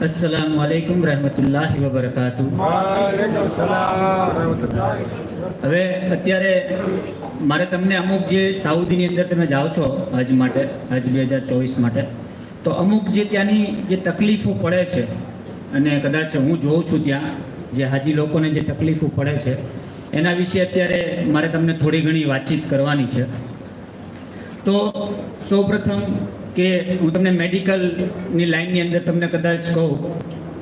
अस्सलामु अलैकुम रहमतुल्लाहि व बरकातुहू। વાલેકુમ સલામ રહેમતુલ્લાહ. હવે અત્યારે મારે તમને અમુક જે સાઉદીની અંદર તમે જાઓ છો હજ માટે, હજ 2024 માટે, તો અમુક જે ત્યાંની જે તકલીફો પડે છે, અને કદાચ હું જોઉં છું ત્યાં જે હાજી લોકોને જે તકલીફો પડે છે એના વિશે અત્યારે મારે તમને થોડી ઘણી વાતચીત કરવાની છે. તો સૌપ્રથમ કે હું તમને મેડિકલની લાઇનની અંદર તમને કદાચ કહું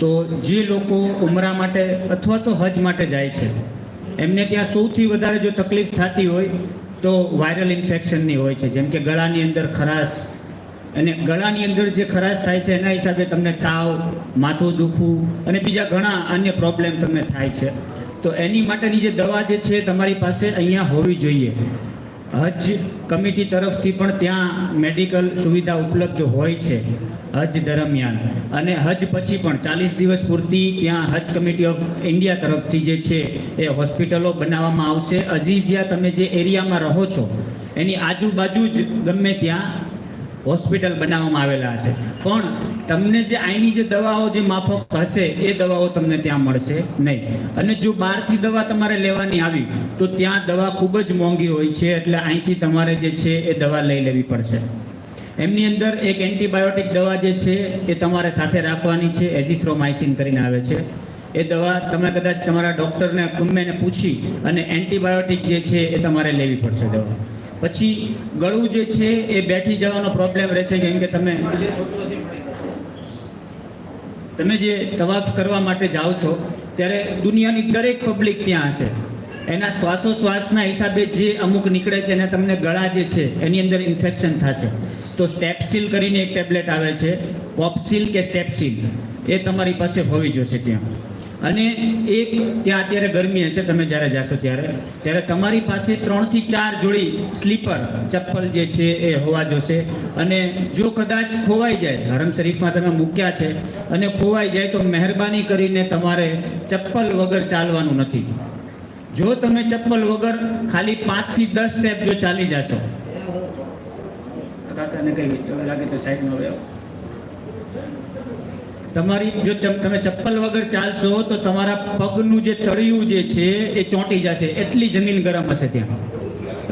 તો જે લોકો ઉમરા માટે અથવા તો હજ માટે જાય છે એમને ત્યાં સૌથી વધારે જો તકલીફ થતી હોય તો વાયરલ ઇન્ફેક્શનની હોય છે, જેમ કે ગળાની અંદર ખરાશ, અને ગળાની અંદર જે ખરાશ થાય છે એના હિસાબે તમને તાવ, માથું દુખવું અને બીજા ઘણા અન્ય પ્રોબ્લેમ તમને થાય છે. તો એની માટેની જે દવા જે છે તમારી પાસે અહીંયા હોવી જોઈએ. હજ કમિટી તરફથી પણ ત્યાં મેડિકલ સુવિધા ઉપલબ્ધ હોય છે હજ દરમિયાન, અને હજ પછી પણ 40 દિવસ પૂરતી ત્યાં હજ કમિટી ઓફ ઇન્ડિયા તરફથી જે છે એ હોસ્પિટલો બનાવવામાં આવશે. અઝીઝિયા તમે જે એરિયામાં રહો છો એની આજુબાજુ જ ગમે ત્યાં હોસ્પિટલ બનાવવામાં આવેલા હશે, પણ તમને જે અહીંની જે દવાઓ જે માફક હશે એ દવાઓ તમને ત્યાં મળશે નહીં. અને જો બહારથી દવા તમારે લેવાની આવી તો ત્યાં દવા ખૂબ જ મોંઘી હોય છે, એટલે અહીંથી તમારે જે છે એ દવા લઈ લેવી પડશે. એમની અંદર એક એન્ટીબાયોટિક દવા જે છે એ તમારે સાથે રાખવાની છે, એઝિથ્રોમાઇસિન કરીને આવે છે. એ દવા તમે કદાચ તમારા ડૉક્ટરને ગમે પૂછી અને એન્ટીબાયોટિક જે છે એ તમારે લેવી પડશે દવા. પછી ગળું જે છે એ બેઠી જવાનો પ્રોબ્લેમ રહે છે, કેમ કે તમે જે તવાફ કરવા માટે જાઓ છો ત્યારે દુનિયાની દરેક પબ્લિક ત્યાં હશે, એના શ્વાસોશ્વાસના હિસાબે જે અમુક નીકળે છે અને તમને ગળા જે છે એની અંદર ઇન્ફેક્શન થશે. તો સ્ટેપ્સિલ કરીને એક ટેબ્લેટ આવે છે, કોપ્સિલ કે સ્ટેપ્સિલ, એ તમારી પાસે હોવી જોશે ત્યાં. અને એક ત્યાં અત્યારે ગરમી હશે, તમે જ્યારે જાશો ત્યારે તમારી પાસે 3 થી 4 જોડી સ્લીપર ચપ્પલ જે છે એ હોવા જોશે. અને જો કદાચ ખોવાઈ જાય, હરમ શરીફમાં તમે મૂક્યા છે અને ખોવાઈ જાય તો મહેરબાની કરીને તમારે ચપ્પલ વગર ચાલવાનું નથી. જો તમે ચપ્પલ વગર ખાલી 5 થી 10 સ્ટેપ જો ચાલી જશો, કાકાને કઈ લાગે તો સાઈડમાં આવ્યો, તમારી જો તમે ચપ્પલ વગર ચાલશો તો તમારા પગનું જે તળિયું જે છે એ ચોંટી જશે, એટલી જમીન ગરમ હશે ત્યાં.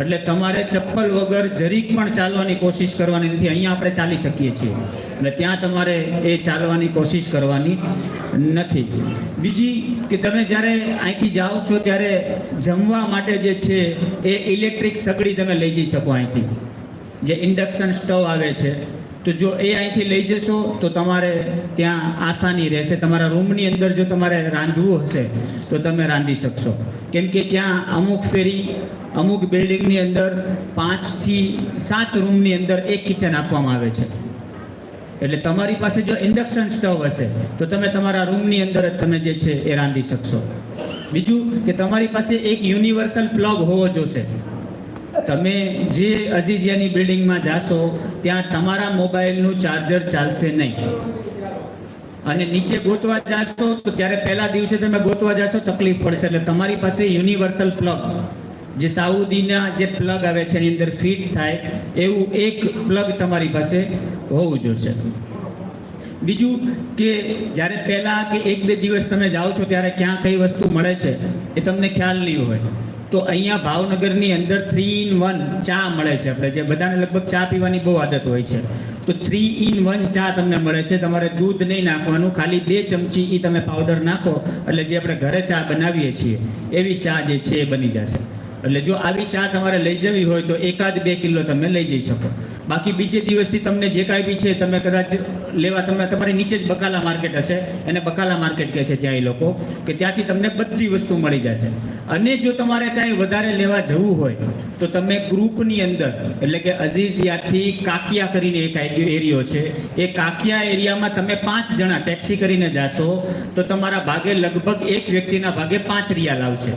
એટલે તમારે ચપ્પલ વગર જરીક પણ ચાલવાની કોશિશ કરવાની નથી. અહીંયા આપણે ચાલી શકીએ છીએ, એટલે ત્યાં તમારે એ ચાલવાની કોશિશ કરવાની નથી. બીજી કે તમે જ્યારે અહીંથી જાઓ છો ત્યારે જમવા માટે જે છે એ ઇલેક્ટ્રિક સગડી તમે લઈ જઈ શકો અહીંથી, જે ઇન્ડક્શન સ્ટવ આવે છે. તો જો એ અહીંથી લઈ જશો તો તમારે ત્યાં આસાની રહેશે. તમારા રૂમની અંદર જો તમારે રાંધવું હશે તો તમે રાંધી શકશો, કેમ કે ત્યાં અમુક બિલ્ડિંગની અંદર 5 થી 7 રૂમની અંદર એક કિચન આપવામાં આવે છે. એટલે તમારી પાસે જો ઇન્ડક્શન સ્ટવ હશે તો તમે તમારા રૂમની અંદર જ તમે જે છે એ રાંધી શકશો. બીજું કે તમારી પાસે એક યુનિવર્સલ પ્લગ હોવો જોશે. તમે જે અઝીઝિયાની બિલ્ડિંગમાં જાશો ત્યાં તમારા મોબાઈલનું ચાર્જર ચાલશે નહીં, અને નીચે ગોતવા જાશો તો ત્યારે પહેલા દિવસે તમે ગોતવા જાશો તકલીફ પડશે. એટલે તમારી પાસે યુનિવર્સલ પ્લગ, જે સાઉદીના જે પ્લગ આવે છે એની અંદર ફિટ થાય એવું એક પ્લગ તમારી પાસે હોવું જોશે. બીજું કે જ્યારે પહેલા કે 1-2 દિવસ તમે જાઓ છો ત્યારે ક્યાં કઈ વસ્તુ મળે છે એ તમને ખ્યાલ નહીં હોય, તો અહીંયા ભાવનગરની અંદર 3-in-1 ચા મળે છે. આપણે જે બધાને લગભગ ચા પીવાની બહુ આદત હોય છે, તો 3-in-1 ચા તમને મળે છે. તમારે દૂધ નહીં નાખવાનું, ખાલી 2 ચમચી એ તમે પાવડર નાખો એટલે જે આપણે ઘરે ચા બનાવીએ છીએ એવી ચા જે છે એ બની જશે. એટલે જો આવી ચા તમારે લઈ જવી હોય તો 1-2 કિલો તમે લઈ જઈ શકો. બાકી બીજે દિવસથી તમને જે કાંઈ બી છે તમે કદાચ લેવા, તમારી નીચે જ બકાલા માર્કેટ હશે, એને બકાલા માર્કેટ કહે છે ત્યાં એ લોકો, કે ત્યાંથી તમને બધી વસ્તુ મળી જશે. અને જો તમારે કાંઈ વધારે લેવા જવું હોય તો તમે ગ્રુપની અંદર, એટલે કે અઝીઝિયાથી કાકિયા કરીને એક એરિયો છે, એ કાકિયા એરિયામાં તમે 5 જણા ટેક્સી કરીને જાશો તો તમારા ભાગે લગભગ એક વ્યક્તિના ભાગે 5 રિયાલ આવશે.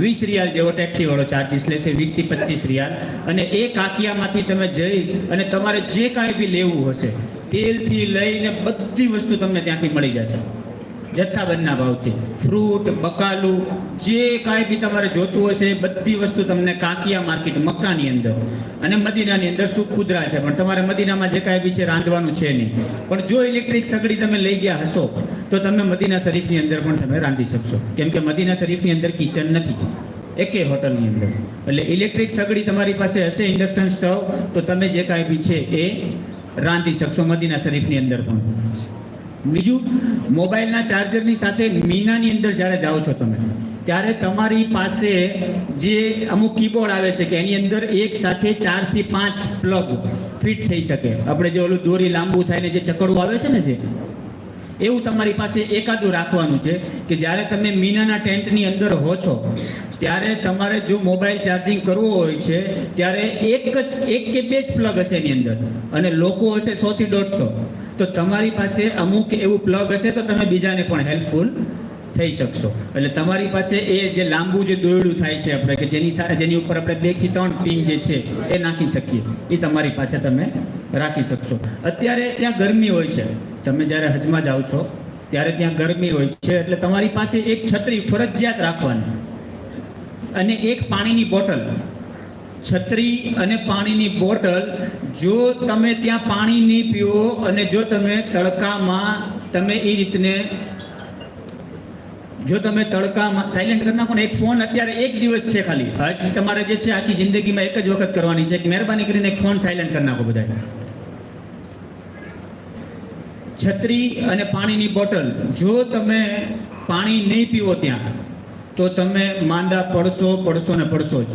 20 રિયાલ જેવો ટેક્સી વાળો ચાર્જીસ લેશે, 20 થી 25 રિયાલ. અને એ કાકિયામાંથી તમે જઈ અને તમારે જે કાંઈ બી લેવું હશે, તેલથી લઈને બધી વસ્તુ તમને ત્યાંથી મળી જશે. જથ્થાબંધના ભાવથી ફ્રૂટ, બકાલું, જે કાંઈ બી તમારે જોતું હશે એ બધી વસ્તુ તમને કાંકિયા માર્કેટ મક્કાની અંદર અને મદીનાની અંદર સુખ ખુદરા છે. પણ તમારે મદીનામાં જે કાંઈ બી છે રાંધવાનું છે નહીં. પણ જો ઇલેક્ટ્રિક સગડી તમે લઈ ગયા હશો તો તમે મદીના શરીફની અંદર પણ તમે રાંધી શકશો, કેમ કે મદીના શરીફની અંદર કિચન નથી એકે હોટલની અંદર. એટલે ઇલેક્ટ્રિક સગડી તમારી પાસે હશે, ઇન્ડક્શન સ્ટવ, તો તમે જે કાંઈ બી છે એ રાંધી શકશો મદીના શરીફની અંદર પણ. બીજું, મોબાઈલના ચાર્જરની સાથે મીનાની અંદર જ્યારે જાઓ છો તમે ત્યારે તમારી પાસે જે અમુક કીબોર્ડ આવે છે કે એની અંદર એક સાથે 4 થી 5 પ્લગ ફિટ થઈ શકે. આપણે જે ઓલું દોરી લાંબુ થાય ને જે ચકડવું આવે છે ને, જે એવું તમારી પાસે એકાદું રાખવાનું છે કે જ્યારે તમે મીનાના ટેન્ટની અંદર હો છો ત્યારે તમારે જો મોબાઈલ ચાર્જિંગ કરવું હોય છે ત્યારે એક કે બે જ પ્લગ હશે એની અંદર, અને લોકો હશે 100 થી 150, તો તમારી પાસે અમુક એવું પ્લગ હશે તો તમે બીજાને પણ હેલ્પફુલ થઈ શકશો. એટલે તમારી પાસે એ જે લાંબુ જે દોરડું થાય છે આપણે કે જેની ઉપર આપણે 2 થી 3 પિન જે છે એ નાખી શકીએ, એ તમારી પાસે તમે રાખી શકશો. અત્યારે ત્યાં ગરમી હોય છે, તમે જ્યારે હજમાં જાઓ છો ત્યારે ત્યાં ગરમી હોય છે, એટલે તમારી પાસે એક છત્રી ફરજિયાત રાખવાની અને એક પાણીની બોટલ. છત્રી અને પાણીની બોટલ, જો તમે ત્યાં પાણી નહીં પીવો અને જો તમે તડકામાં તમે એ રીતને જો તમે તડકામાં સાયલેન્ટ કરી નાખો ને, એક ફોન અત્યારે એક દિવસ છે ખાલી, હજ તમારે જે છે આખી જિંદગીમાં એક જ વખત કરવાની છે કે મહેરબાની કરીને એક ફોન સાયલેન્ટ કરી નાખો બધા. છત્રી અને પાણીની બોટલ, જો તમે પાણી નહીં પીવો ત્યાં તો તમે માંદા પડશો ને પડશો જ.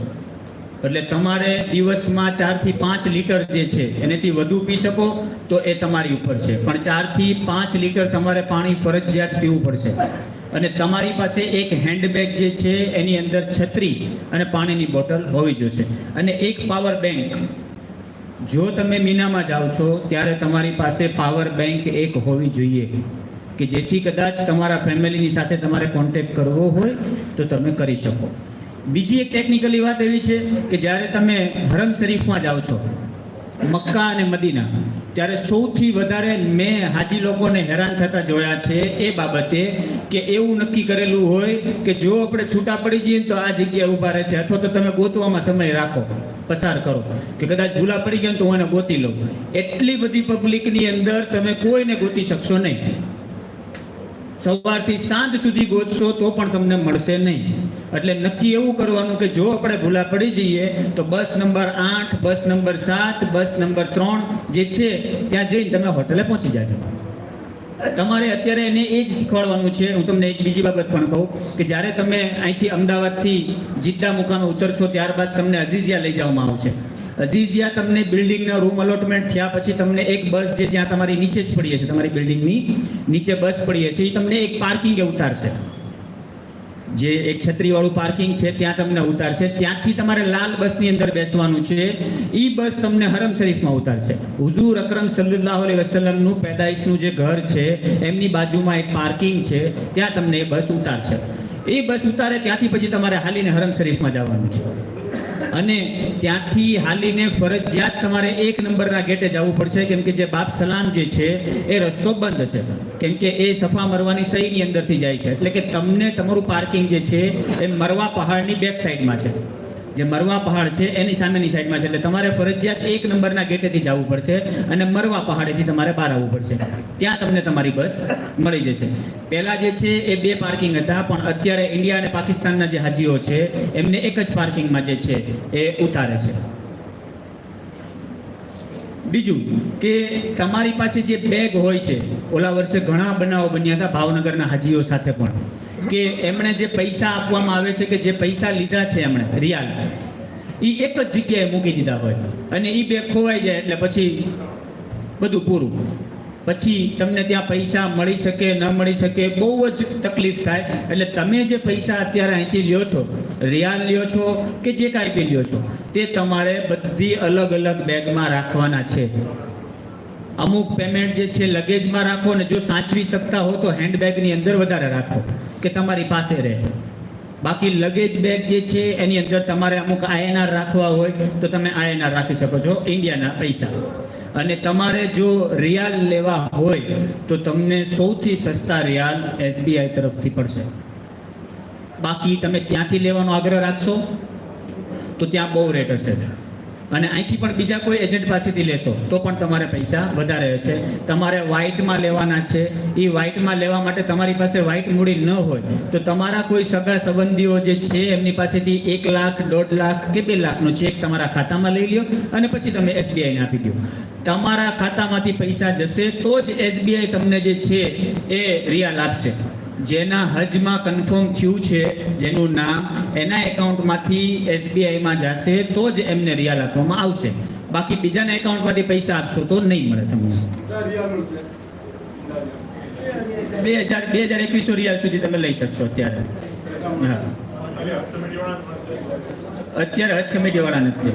એટલે તમારે દિવસમાં 4 થી 5 લીટર જે છે એનાથી વધુ પી શકો તો એ તમારી ઉપર છે, પણ 4 થી 5 લીટર તમારે પાણી ફરજિયાત પીવું પડશે. અને તમારી પાસે એક હેન્ડબેગ જે છે એની અંદર છત્રી અને પાણીની બોટલ હોવી જોઈએ, અને એક પાવર બેંક. જો તમે મીનામાં જાઓ છો ત્યારે તમારી પાસે પાવર બેંક એક હોવી જોઈએ કે જેથી કદાચ તમારા ફેમિલીની સાથે તમારે કોન્ટેક્ટ કરવો હોય તો તમે કરી શકો. બીજી એક ટેકનિકલી વાત એવી છે કે જ્યારે તમે હરમ શરીફમાં જાઓ છો, મક્કા અને મદીના, ત્યારે સૌથી વધારે મેં હાજી લોકોને હેરાન થતા જોયા છે એ બાબતે કે એવું નક્કી કરેલું હોય કે જો આપણે છૂટા પડી જઈએ તો આ જગ્યાએ ઊભા રહેશે, અથવા તો તમે ગોતવામાં સમય રાખો, પસાર કરો, કે કદાચ ભૂલા પડી ગયા તો હું એને ગોતી લઉં. એટલી બધી પબ્લિકની અંદર તમે કોઈને ગોતી શકશો નહીં. સવારથી સાંજ સુધી ગોતશો તો પણ તમને મળશે નહીં. એટલે નક્કી એવું કરવાનું કે જો આપણે ભૂલા પડી જઈએ તો બસ નંબર 8, બસ નંબર 7, બસ નંબર 3 જે છે ત્યાં જઈને તમે હોટલે પહોંચી જાજો. તમારે અત્યારે એને એ જ શીખવાડવાનું છે. હું તમને એક બીજી બાબત પણ કહું કે જ્યારે તમે અહીંથી અમદાવાદથી જિદ્દા મુકામે ઉતરશો ત્યારબાદ તમને અઝીઝિયા લઈ જવામાં આવશે. અઝીઝિયા તમને બિલ્ડિંગના રૂમ અલોટમેન્ટ થયા પછી તમને એક બસ જે ત્યાં તમારી નીચે જ પડી હશે, તમારી બિલ્ડિંગની નીચે બસ પડી હશે, એ તમને એક પાર્કિંગે ઉતારશે, જે એક છત્રીવાળું પાર્કિંગ છે ત્યાં તમને ઉતારશે. ત્યાંથી તમારે લાલ બસની અંદર બેસવાનું છે, એ બસ તમને હરમ શરીફમાં ઉતારશે. હુઝુર અકરમ સલ્લલ્લાહુ અલૈહિ વસલ્લમનું પેદાઈશનું જે ઘર છે એમની બાજુમાં એક પાર્કિંગ છે, ત્યાં તમને એ બસ ઉતારશે. એ બસ ઉતારે ત્યાંથી પછી તમારે હાલીને હરમ શરીફમાં જવાનું છે, અને ત્યાંથી હાલીને ફરજિયાત તમારે 1 નંબરના ગેટે જવું પડશે, કેમ કે જે બાપ સલામ જે છે એ રસ્તો બંધ હશે, કેમ કે એ સફા મરવાની સહીની અંદરથી જાય છે. એટલે કે તમને તમારું પાર્કિંગ જે છે એ મરવા પહાડની બેક સાઈડમાં છે, જે મરવા પહાડ છે એની સામેની સાઈડમાં છે. એટલે તમારે ફરજિયાત 1 નંબરના ગેટેથી જવું પડશે અને મરવા પહાડેથી તમારે બહાર આવવું પડશે. ત્યાં તમને તમારી બસ મળી જશે. પહેલા જે છે એ 2 પાર્કિંગ હતા, પણ અત્યારે ઇન્ડિયા અને પાકિસ્તાનના જે હાજીઓ છે એમને એક જ પાર્કિંગમાં જે છે એ ઉતારે છે. બીજું કે તમારી પાસે જે બેગ હોય છે, ઓલા વર્ષે ઘણા બનાવો બન્યા હતા ભાવનગરના હાજીઓ સાથે પણ, કે એમણે જે પૈસા આપવામાં આવે છે, કે જે પૈસા લીધા છે એમણે રિયાલ, એ એક જ જગ્યાએ મૂકી દીધા હોય અને એ બેગ ખોવાઈ જાય એટલે પછી બધું પૂરું. પછી તમને ત્યાં પૈસા મળી શકે ન મળી શકે, બહુ જ તકલીફ થાય. એટલે તમે જે પૈસા અત્યારે અહીંથી લ્યો છો, રિયાલ લ્યો છો કે જે કાંઈ બી લ્યો છો, તે તમારે બધી અલગ અલગ બેગમાં રાખવાના છે. અમુક પેમેન્ટ જે છે લગેજમાં રાખો, ને જો સાચવી શકતા હો તો હેન્ડબેગની અંદર વધારે રાખો કે તમારી પાસે રહે. બાકી લગેજ બેગ જે છે એની અંદર તમારે અમુક INR રાખવા હોય તો તમે INR રાખી શકો છો, ઇન્ડિયાના પૈસા. અને તમારે જો રિયાલ લેવા હોય તો તમને સૌથી સસ્તા રિયાલ SBI તરફથી પડશે. બાકી તમે ત્યાંથી લેવાનો આગ્રહ રાખશો તો ત્યાં બહુ રેટ હશે, અને અહીંથી પણ બીજા કોઈ એજન્ટ પાસેથી લેશો તો પણ તમારે પૈસા વધારે હશે. તમારે વ્હાઇટમાં લેવાના છે, એ વ્હાઇટમાં લેવા માટે તમારી પાસે વ્હાઇટ મૂડી ન હોય તો તમારા કોઈ સગા સંબંધીઓ જે છે એમની પાસેથી 1 લાખ, 1.5 લાખ કે 2 લાખનો ચેક તમારા ખાતામાં લઈ લ્યો અને પછી તમે SBI ને આપી દો. તમારા ખાતામાંથી પૈસા જશે તો જ SBI તમને જે છે એ રિયાલ આપશે. જેના હજમાં કન્ફર્મ થયું છે, જેનું નામ એના એકાઉન્ટમાંથી SBI-માં જશે તો જ એમને રિયાલ આપવામાં આવશે. બાકી બીજાના એકાઉન્ટમાંથી પૈસા આપશો તો નહીં મળે તમને. 2021 રિયાલ સુધી તમે લઈ શકશો અત્યારે. હા, અત્યારે હજ કમિટી વાળા નથી.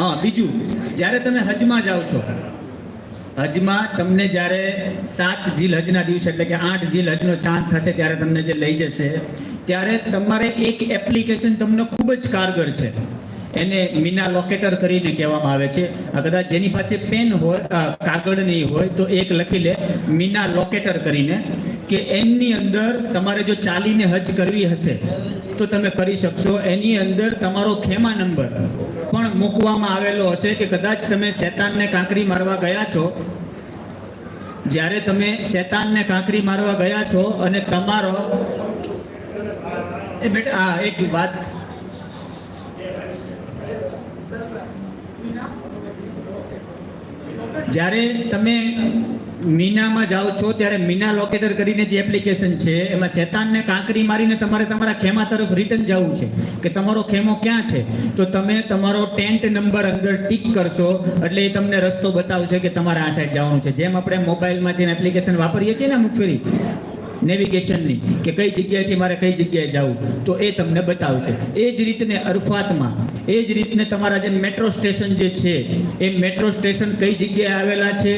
હા, બીજું, જ્યારે તમે હજમાં જાઓ છો, હજમાં તમને જ્યારે 7 જીલહજના દિવસે એટલે કે 8 જીલહજનો ચાંદ થશે ત્યારે તમને જે લઈ જશે, ત્યારે તમારે એક એપ્લિકેશન તમને ખૂબ જ કારગર છે, એને મીના લોકેટર કરીને કહેવામાં આવે છે. કદાચ જેની પાસે પેન હોય, કાગળ નહીં હોય તો એક લખી લે મીના લોકેટર કરીને, કે એની અંદર તમારે જો ચાલીને હજ કરવી હશે તો તમે કરી શકશો. એની અંદર તમારો ખેમા નંબર પણ મૂકવામાં આવેલો હશે કે કદાચ તમે શેતાનને કાંકરી મારવા ગયા છો, જ્યારે તમે શેતાનને કાંકરી મારવા ગયા છો અને તમારો બેટા એક વાત, જ્યારે તમે મીનામાં જાઓ છો ત્યારે મીના લોકેટર કરીને જે એપ્લિકેશન છે એમાં શેતાનને કાંકરી મારીને તમારે તમારા ખેમા તરફ રિટર્ન જવું છે કે તમારો ખેમો ક્યાં છે, તો તમે તમારો ટેન્ટ નંબર અંદર ટીક કરશો એટલે એ તમને રસ્તો બતાવશે કે તમારે આ સાઈડ જવાનું છે. જેમ આપણે મોબાઈલમાં જે એપ્લિકેશન વાપરીએ છીએ ને અમુક ફેરી નેવિગેશનની, કે કઈ જગ્યાએથી મારે કઈ જગ્યાએ જવું, તો એ તમને બતાવશે. એ જ રીતને અરફાતમાં, એ જ રીતને તમારા જે મેટ્રો સ્ટેશન જે છે એ મેટ્રો સ્ટેશન કઈ જગ્યાએ આવેલા છે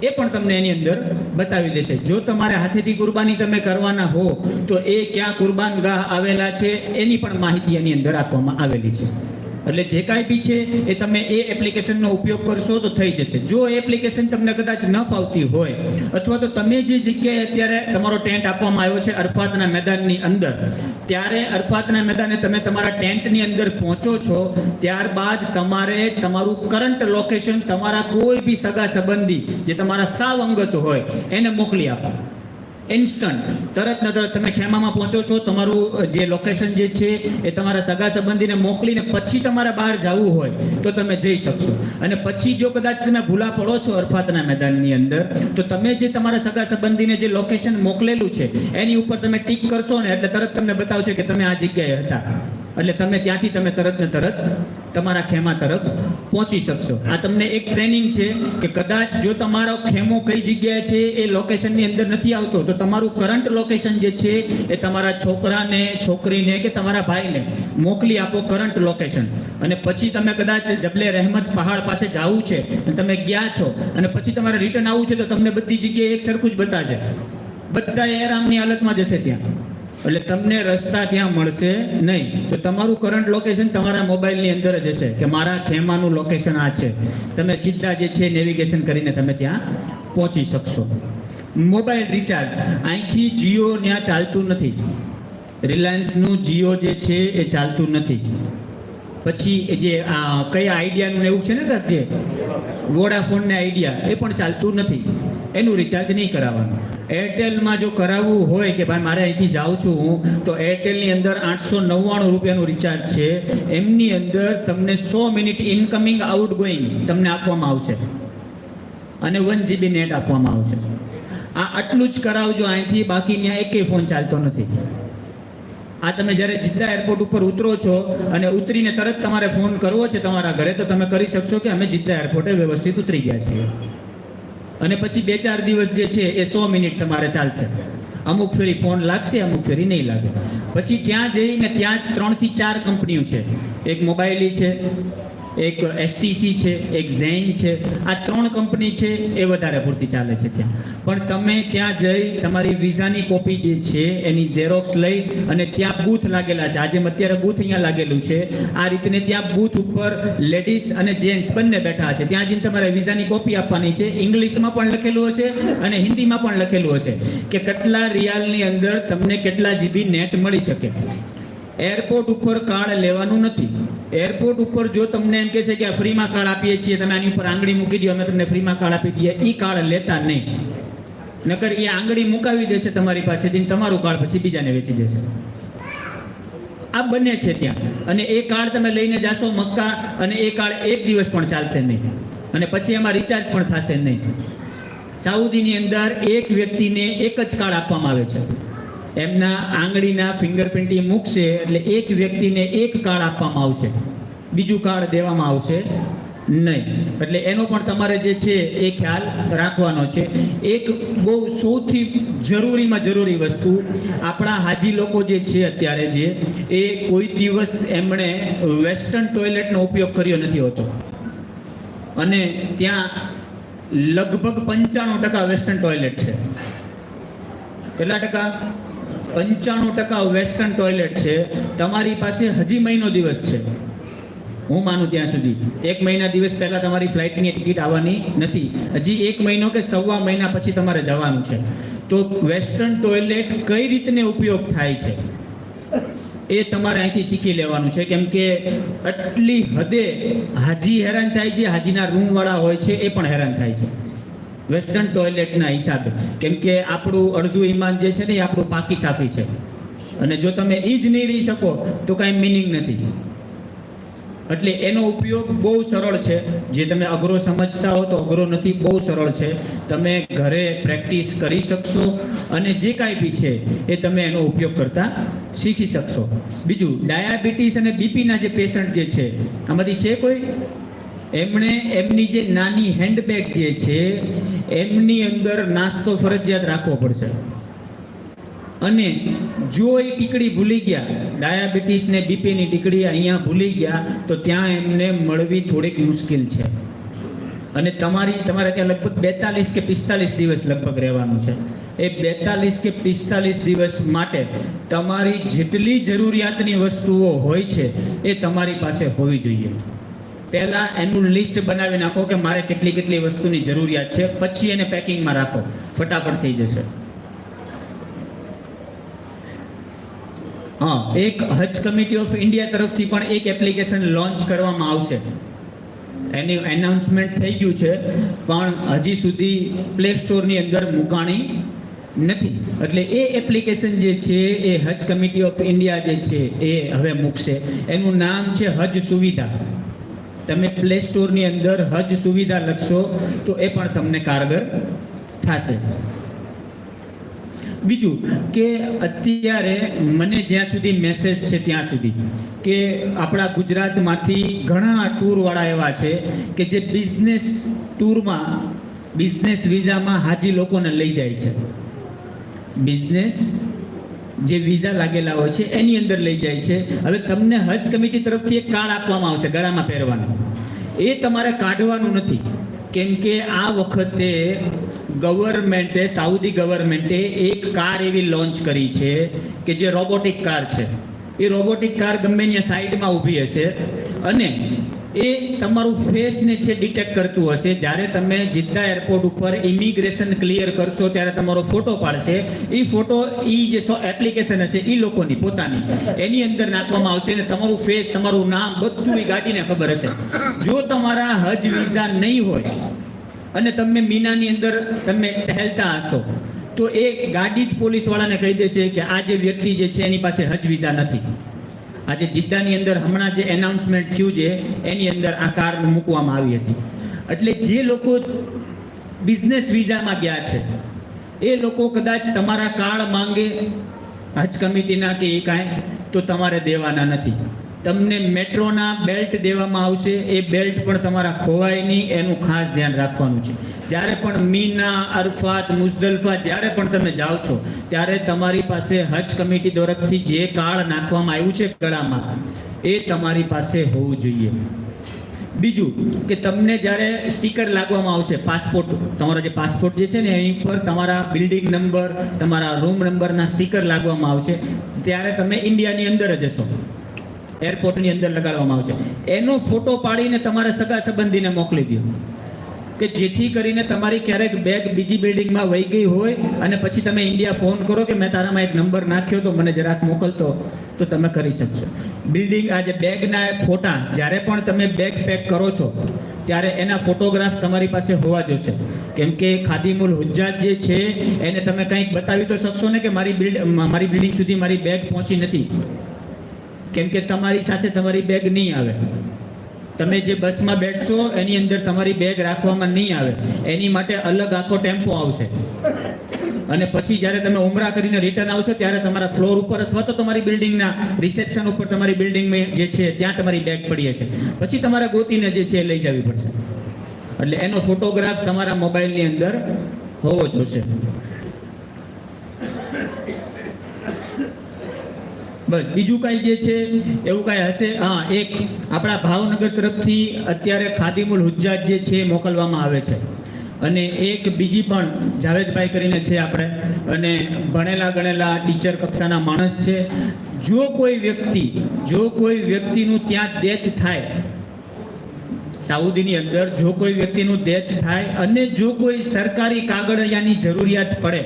એ પણ તમને એની અંદર બતાવી દેશે. જો તમારે હાથેથી કુરબાની તમે કરવાના હો તો એ ક્યાં કુરબાનગાહ આવેલા છે એની પણ માહિતી એની અંદર આપવામાં આવેલી છે. એટલે જે કાંઈ બી છે એ તમે એ એપ્લિકેશનનો ઉપયોગ કરશો તો થઈ જશે. જો એ એપ્લિકેશન તમને કદાચ ન ફાવતી હોય, અથવા તો તમે જે જગ્યાએ અત્યારે તમારો ટેન્ટ આપવામાં આવ્યો છે અરફાતના મેદાનની અંદર, ત્યારે અરફાતના મેદાને તમે તમારા ટેન્ટની અંદર પહોંચો છો, ત્યારબાદ તમારે તમારું કરંટ લોકેશન તમારા કોઈ બી સગા સંબંધી જે તમારા સાવ અંગત હોય એને મોકલી આપો. ઇન્સ્ટન્ટ, તરત ને તરત તમે ખેમામાં પહોંચો છો, તમારું જે લોકેશન જે છે એ તમારા સગા સંબંધીને મોકલીને પછી તમારે બહાર જવું હોય તો તમે જઈ શકશો. અને પછી જો કદાચ તમે ભૂલા પડો છો અરફાતના મેદાનની અંદર, તો તમે જે તમારા સગા સંબંધીને જે લોકેશન મોકલેલું છે એની ઉપર તમે ટીક કરશો ને એટલે તરત તમને બતાવશે કે તમે આ જગ્યાએ હતા, એટલે તમે ત્યાંથી તમે તરત ને તરત તમારા ખેમા તરફ પહોંચી શકશો. આ તમને એક ટ્રેનિંગ છે કે કદાચ જો તમારો ખેમો કઈ જગ્યાએ છે એ લોકેશનની અંદર નથી આવતો તો તમારું કરંટ લોકેશન જે છે એ તમારા છોકરાને, છોકરીને કે તમારા ભાઈને મોકલી આપો કરંટ લોકેશન. અને પછી તમે કદાચ જબલે રહેમત પહાડ પાસે જવું છે અને તમે ગયા છો અને પછી તમારે રિટર્ન આવવું છે તો તમને બધી જગ્યાએ એક સરખું જ બતાવશે, બધા એરામની હાલતમાં જશે ત્યાં, એટલે તમને રસ્તા ત્યાં મળશે નહીં. તો તમારું કરંટ લોકેશન તમારા મોબાઈલની અંદર જ હશે કે મારા ખેમાનું લોકેશન આ છે. તમે સીધા જે છે નેવિગેશન કરીને તમે ત્યાં પહોંચી શકશો. મોબાઈલ રિચાર્જ અહીંથી જીઓ ત્યાં ચાલતું નથી, રિલાયન્સનું જીઓ જે છે એ ચાલતું નથી. પછી જે કઈ આઈડિયાનું એવું છે ને જે વોડાફોનને આઈડિયા એ પણ ચાલતું નથી, એનું રિચાર્જ નહીં કરાવવાનું. એરટેલમાં જો કરાવવું હોય કે ભાઈ મારે અહીંથી જાઉં છું હું, તો એરટેલની અંદર 899 રૂપિયાનું રિચાર્જ છે, એમની અંદર તમને 100 મિનિટ ઇનકમિંગ આઉટગોઈંગ તમને આપવામાં આવશે અને 1 GB નેટ આપવામાં આવશે. આ આટલું જ કરાવજો અહીંથી, બાકી ત્યાં એકેય ફોન ચાલતો નથી. આ તમે જ્યારે જિદ્દા એરપોર્ટ ઉપર ઉતરો છો અને ઉતરીને તરત તમારે ફોન કરવો છે તમારા ઘરે તો તમે કરી શકશો કે અમે જિદ્દા એરપોર્ટે વ્યવસ્થિત ઉતરી ગયા છીએ. અને પછી 2-4 દિવસ જે છે એ 100 મિનિટ તમારે ચાલશે. અમુક ફેરી ફોન લાગશે, અમુક ફેરી નહીં લાગે. પછી ત્યાં જઈને ત્યાં 3 થી 4 કંપનીઓ છે. એક મોબાઈલી છે, એક એસટીસી છે, એક ઝેઇન છે, આ 3 કંપની છે એ વધારે પૂરતી ચાલે છે ત્યાં. પણ તમે ત્યાં જઈ તમારી વિઝાની કોપી જે છે એની ઝેરોક્સ લઈ અને ત્યાં બૂથ લાગેલા છે, આજે અત્યારે બૂથ અહીંયા લાગેલું છે, આ રીતને ત્યાં બૂથ ઉપર લેડીઝ અને જેન્ટ્સ બંને બેઠા છે, ત્યાં જઈને તમારે વિઝાની કોપી આપવાની છે. ઇંગ્લિશમાં પણ લખેલું હશે અને હિન્દીમાં પણ લખેલું હશે કે કેટલા રિયાલની અંદર તમને કેટલા જીબી નેટ મળી શકે. એરપોર્ટ ઉપર કાર્ડ લેવાનું નથી. એરપોર્ટ ઉપર જો તમને એમ કહે છે કે આ ફ્રીમાં કાર્ડ આપીએ છીએ, તમે આની ઉપર આંગળી મૂકી દો, અમે તમને ફ્રીમાં કાર્ડ આપી દઈએ, એ કાર્ડ લેતા નહીં. નકર એ આંગળી મુકાવી દેશે તમારી પાસેથી, તમારું કાર્ડ પછી બીજાને વેચી દેશે. આ બંને છે ત્યાં. અને એ કાર્ડ તમે લઈને જાશો મક્કા, અને એ કાર્ડ 1 દિવસ પણ ચાલશે નહીં, અને પછી એમાં રિચાર્જ પણ થશે નહીં. સાઉદીની અંદર એક વ્યક્તિને એક જ કાર્ડ આપવામાં આવે છે. એમના આંગળીના ફિંગરપ્રિન્ટ મૂકશે એટલે એક વ્યક્તિને એક કાર્ડ આપવામાં આવશે, બીજું કાર્ડ દેવામાં આવશે નહીં. એટલે એનો પણ તમારે જે છે એ ખ્યાલ રાખવાનો છે. એક બહુ સૌથી જરૂરીમાં જરૂરી વસ્તુ, આપણા હાજી લોકો જે છે અત્યારે જે એ કોઈ દિવસ એમણે વેસ્ટર્ન ટોયલેટનો ઉપયોગ કર્યો નથી હોતો, અને ત્યાં લગભગ 95% વેસ્ટર્ન ટોયલેટ છે. કેટલા ટકા? 95% વેસ્ટર્ન ટોયલેટ છે. તમારી પાસે હજી મહિનો દિવસ છે, હું માનું ત્યાં સુધી. 1 મહિના દિવસ પહેલા તમારી ફ્લાઇટની ટિકિટ આવવાની નથી, હજી 1 મહિનો કે 1.25 મહિના પછી તમારે જવાનું છે. તો વેસ્ટર્ન ટોયલેટ કઈ રીતને ઉપયોગ થાય છે એ તમારે અહીંથી શીખી લેવાનું છે. કેમ કે આટલી હદે હાજી હેરાન થાય છે, હાજીના રૂમવાળા હોય છે એ પણ હેરાન થાય છે વેસ્ટર્ન ટોયલેટના હિસાબે. કેમ કે આપણું અડધું ઈમાન જે છે ને એ આપણું પાકી સાફી છે, અને જો તમે એ જ નહીં રહી શકો તો કાંઈ મિનિંગ નથી. એટલે એનો ઉપયોગ બહુ સરળ છે. જે તમે અઘરો સમજતા હો તો અઘરો નથી, બહુ સરળ છે. તમે ઘરે પ્રેક્ટિસ કરી શકશો, અને જે કાંઈ બી છે એ તમે એનો ઉપયોગ કરતા શીખી શકશો. બીજું, ડાયાબિટીસ અને બીપીના જે પેશન્ટ જે છે, આમાંથી છે કોઈ? એમણે એમની જે નાની હેન્ડબેગ જે છે એમની અંદર નાસ્તો ફરજિયાત રાખવો પડશે. અને જો એ ટીકડી ભૂલી ગયા, ડાયાબિટીસ ને બીપીની ટીકડી અહીંયા ભૂલી ગયા, તો ત્યાં એમને મળવી થોડીક મુશ્કેલ છે. અને તમારે ત્યાં લગભગ 42 કે 45 દિવસ લગભગ રહેવાનું છે. એ 42 કે 45 દિવસ માટે તમારી જેટલી જરૂરિયાતની વસ્તુઓ હોય છે એ તમારી પાસે હોવી જોઈએ. પહેલા એનું લિસ્ટ બનાવી નાખો કે મારે કેટલી કેટલી વસ્તુની જરૂરિયાત છે, પછી એને પેકિંગમાં રાખો, ફટાફટ થઈ જશે. હા, એક હજ કમિટી ઓફ ઇન્ડિયા તરફથી પણ એક એપ્લિકેશન લોન્ચ કરવામાં આવશે. એની એનાઉન્સમેન્ટ થઈ ગયું છે, પણ હજી સુધી પ્લે સ્ટોરની અંદર મુકાણી નથી. એટલે એ એપ્લિકેશન જે છે એ હજ કમિટી ઓફ ઇન્ડિયા જે છે એ હવે મૂકશે. એનું નામ છે હજ સુવિધા. તમે પ્લે સ્ટોરની અંદર હજ સુવિધા લખશો તો એ પણ તમને કારગર થશે. બીજું કે અત્યારે મને જ્યાં સુધી મેસેજ છે ત્યાં સુધી કે આપણા ગુજરાતમાંથી ઘણા ટૂરવાળા એવા છે કે જે બિઝનેસ ટૂરમાં, બિઝનેસ વિઝામાં હાજી લોકોને લઈ જાય છે. બિઝનેસ જે વિઝા લાગેલા હોય છે એની અંદર લઈ જાય છે. હવે તમને હજ કમિટી તરફથી એક કાર્ડ આપવામાં આવશે ગળામાં પહેરવાનું, એ તમારે કાઢવાનું નથી. કેમ કે આ વખતે ગવર્મેન્ટે, સાઉદી ગવર્મેન્ટે એક કાર એવી લોન્ચ કરી છે કે જે રોબોટિક કાર છે. એ રોબોટિક કાર ગમે ત્યાં સાઈડમાં ઊભી હશે અને એ તમારું ફેસને છે ડિટેક્ટ કરતું હશે. જ્યારે તમે જિદ્દા એરપોર્ટ ઉપર ઇમિગ્રેશન ક્લિયર કરશો ત્યારે તમારો ફોટો પાડશે. એ ફોટો એ જે એપ્લિકેશન હશે એ લોકોની પોતાની એની અંદર નાખવામાં આવશે અને તમારું ફેસ, તમારું નામ બધું એ ગાડીને ખબર હશે. જો તમારા હજ વિઝા નહીં હોય અને તમે મીનાની અંદર તમે ટહેલતા હશો તો એ ગાડી જ પોલીસવાળાને કહી દેશે કે આ જે વ્યક્તિ જે છે એની પાસે હજ વિઝા નથી. આજે જિદ્દાની અંદર હમણાં જે એનાઉન્સમેન્ટ થયું છે એની અંદર આ કાર મૂકવામાં આવી હતી. એટલે જે લોકો બિઝનેસ વિઝામાં ગયા છે એ લોકો કદાચ તમારા કાર્ડ માંગે હજ કમિટીના કે એ કાંઈ, તો તમારે દેવાના નથી. તમને મેટ્રોના બેલ્ટ દેવામાં આવશે. એ બેલ્ટ પણ તમારા ખોવાય નહીં એનું ખાસ ધ્યાન રાખવાનું છે. જ્યારે પણ મીના, અરફાત, મુઝદલફા જ્યારે પણ તમે જાઓ છો ત્યારે તમારી પાસે હજ કમિટી તરફથી જે કાર્ડ નાખવામાં આવ્યું છે ગળામાં એ તમારી પાસે હોવું જોઈએ. બીજું કે તમને જ્યારે સ્ટીકર લાગવામાં આવશે પાસપોર્ટ, તમારો જે પાસપોર્ટ જે છે ને એની પર તમારા બિલ્ડિંગ નંબર, તમારા રૂમ નંબરના સ્ટીકર લાગવામાં આવશે, ત્યારે તમે ઇન્ડિયાની અંદર જ હશો, એરપોર્ટની અંદર લગાડવામાં આવશે. એનો ફોટો પાડીને તમારા સગા સંબંધીને મોકલી દો, કે જેથી કરીને તમારી ક્યારેક બેગ બીજી બિલ્ડિંગમાં વહી ગઈ હોય અને પછી તમે ઇન્ડિયા ફોન કરો કે મેં તારામાં એક નંબર નાખ્યો તો મને જરાક મોકલતો, તો તમે કરી શકશો. બિલ્ડિંગ આ જે બેગના ફોટા, જ્યારે પણ તમે બેગ પેક કરો છો ત્યારે એના ફોટોગ્રાફ તમારી પાસે હોવા જોશે. કેમ કે ખાદિમુલ હુજ્જાજ જે છે એને તમે કંઈક બતાવી તો શકશો ને કે મારી બિલ્ડિંગ સુધી મારી બેગ પહોંચી નથી, કેમ કે તમારી સાથે તમારી બેગ નહીં આવે. તમે જે બસમાં બેઠશો એની અંદર તમારી બેગ રાખવામાં નહીં આવે, એની માટે અલગ આખો ટેમ્પો આવશે. અને પછી જ્યારે તમે ઉમરા કરીને રિટર્ન આવશો ત્યારે તમારા ફ્લોર ઉપર અથવા તો તમારી બિલ્ડિંગના રિસેપ્શન ઉપર તમારી બિલ્ડિંગમાં જે છે ત્યાં તમારી બેગ પડી હશે, પછી તમારે ગોતીને જે છે એ લઈ જવી પડશે. એટલે એનો ફોટોગ્રાફ તમારા મોબાઈલની અંદર હોવો જોશે. બસ, બીજું કાંઈ જે છે એવું કાંઈ હશે? હા, એક આપણા ભાવનગર તરફથી અત્યારે ખાદિમુલ હુજ્જાજ જે છે મોકલવામાં આવે છે, અને એક બીજી પણ જાવેદભાઈ કરીને છે આપણે, અને ભણેલા ગણેલા ટીચર કક્ષાના માણસ છે. જો કોઈ વ્યક્તિનું ત્યાં ડેથ થાય, સાઉદીની અંદર જો કોઈ વ્યક્તિનું ડેથ થાય અને જો કોઈ સરકારી કાગળિયાની જરૂરિયાત પડે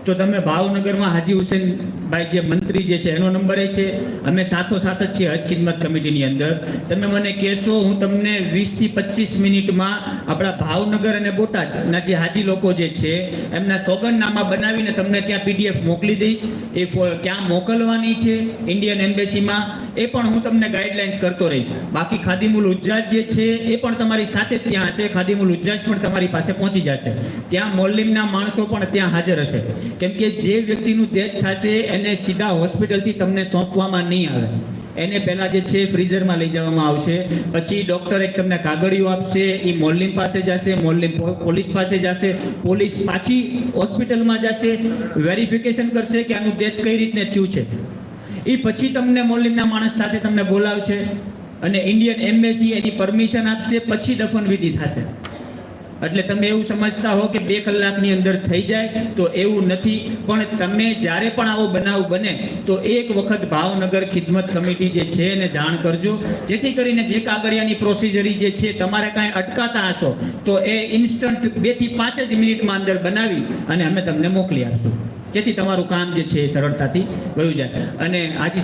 તો તમે ભાવનગરમાં હાજી હુસેનભાઈ જે મંત્રી જે છે એનો નંબર એ છે, અમે સાથોસાથ જ છીએ હજ ખિદમત કમિટીની અંદર. તમે મને કહેશો, હું તમને 20 થી 25 મિનિટમાં આપણા ભાવનગર અને બોટાદના જે હાજી લોકો જે છે એમના સોગંદનામા બનાવીને તમને ત્યાં PDF મોકલી દઈશ. એ ક્યાં મોકલવાની છે ઇન્ડિયન એમ્બેસીમાં એ પણ હું તમને ગાઈડલાઇન્સ કરતો રહીશ. બાકી ખાદિમુલ હુજ્જાજ જે છે એ પણ તમારી સાથે જ ત્યાં હશે, ખાદિમુલ હુજ્જાજ પણ તમારી પાસે પહોંચી જશે. ત્યાં મોલ્લિમના માણસો પણ ત્યાં હાજર હશે, કેમ કે જે વ્યક્તિનું ડેથ થશે એને સીધા હોસ્પિટલથી તમને સોંપવામાં નહીં આવે, એને પહેલા જે છે ફ્રીઝરમાં લઈ જવામાં આવશે. પછી ડોક્ટર એક તમને કાગળિયું આપશે, એ મોલ્લિમ પાસે જશે, મોલ્લિમ પોલીસ પાસે જશે, પોલીસ પાછી હોસ્પિટલમાં જશે, વેરિફિકેશન કરશે કે આનું ડેથ કઈ રીતને થયું છે. એ પછી તમને મોલ્લિમના માણસ સાથે તમને બોલાવશે અને ઇન્ડિયન એમ્બેસી એની પરમિશન આપશે, પછી દફન વિધિ થશે. એટલે તમે એવું સમજતા હો કે 2 કલાકની અંદર થઈ જાય, તો એવું નથી. પણ તમે જ્યારે પણ આવો બનાવ બને તો એક વખત ભાવનગર ખિદમત કમિટી જે છે એને જાણ કરજો, જેથી કરીને જે કાગળિયાની પ્રોસિજરી જે છે તમારે કાંઈ અટકાતા હશો તો એ ઇન્સ્ટન્ટ 2 થી 5 જ મિનિટમાં અંદર બનાવી અને અમે તમને મોકલી આપશું, જેથી તમારું કામ જે છે એ સરળતાથી વયું જાય. અને આજે